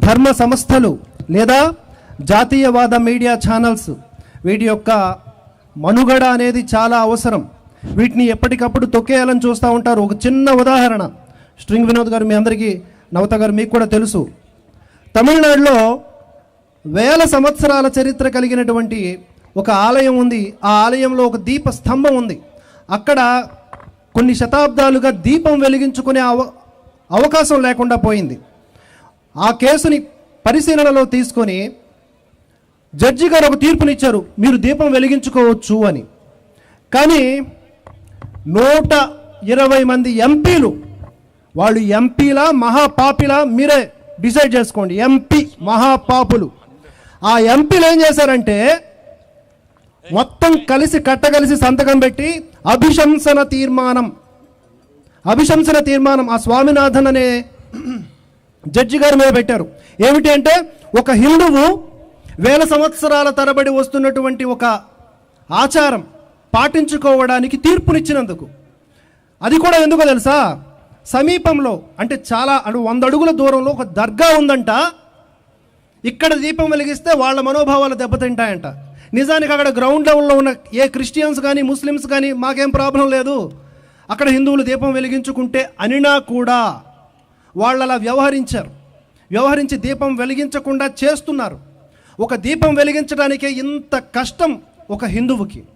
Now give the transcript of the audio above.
ధర్మ సంస్థలు లేదా జాతీయవాద మీడియా ఛానల్స్ వీటి యొక్క మనుగడ అనేది చాలా అవసరం. వీటిని ఎప్పటికప్పుడు తొక్కేయాలని చూస్తూ ఉంటారు. ఒక చిన్న ఉదాహరణ, స్ట్రింగ్ వినోద్ గారు మీ అందరికీ, నవత గారు మీకు కూడా తెలుసు, తమిళనాడులో వేల సంవత్సరాల చరిత్ర కలిగినటువంటి ఒక ఆలయం ఉంది. ఆ ఆలయంలో ఒక దీప స్తంభం ఉంది. అక్కడ కొన్ని శతాబ్దాలుగా దీపం వెలిగించుకునే అవకాశం లేకుండా పోయింది. ఆ కేసుని పరిశీలనలో తీసుకొని జడ్జి గారు ఒక తీర్పునిచ్చారు, మీరు దీపం వెలిగించుకోవచ్చు అని. కానీ 120 మంది ఎంపీలు, వాళ్ళు ఎంపీలా మహాపాపిలా మీరే డిసైడ్ చేసుకోండి. ఎంపీ మహాపాపులు. ఆ ఎంపీలు ఏం చేశారంటే మొత్తం కలిసి కట్టగలిసి సంతకం పెట్టి అభిశంసన తీర్మానం ఆ స్వామినాథన్ అనే జడ్జి గారి మీద పెట్టారు. ఏమిటి అంటే, ఒక హిందువు వేల సంవత్సరాల తరబడి వస్తున్నటువంటి ఒక ఆచారం పాటించుకోవడానికి తీర్పునిచ్చినందుకు. అది కూడా ఎందుకో తెలుసా, సమీపంలో అంటే 100 అడుగుల దూరంలో ఒక దర్గా ఉందంట. ఇక్కడ దీపం వెలిగిస్తే వాళ్ళ మనోభావాలు దెబ్బతింటాయంట. నిజానికి అక్కడ గ్రౌండ్ లెవెల్లో ఉన్న ఏ క్రిస్టియన్స్ కానీ ముస్లిమ్స్ కానీ మాకేం ప్రాబ్లం లేదు, అక్కడ హిందువులు దీపం వెలిగించుకుంటే అనినా కూడా వాళ్ళు అలా వ్యవహరించి దీపం వెలిగించకుండా చేస్తున్నారు. ఒక దీపం వెలిగించడానికే ఇంత కష్టం ఒక హిందువుకి.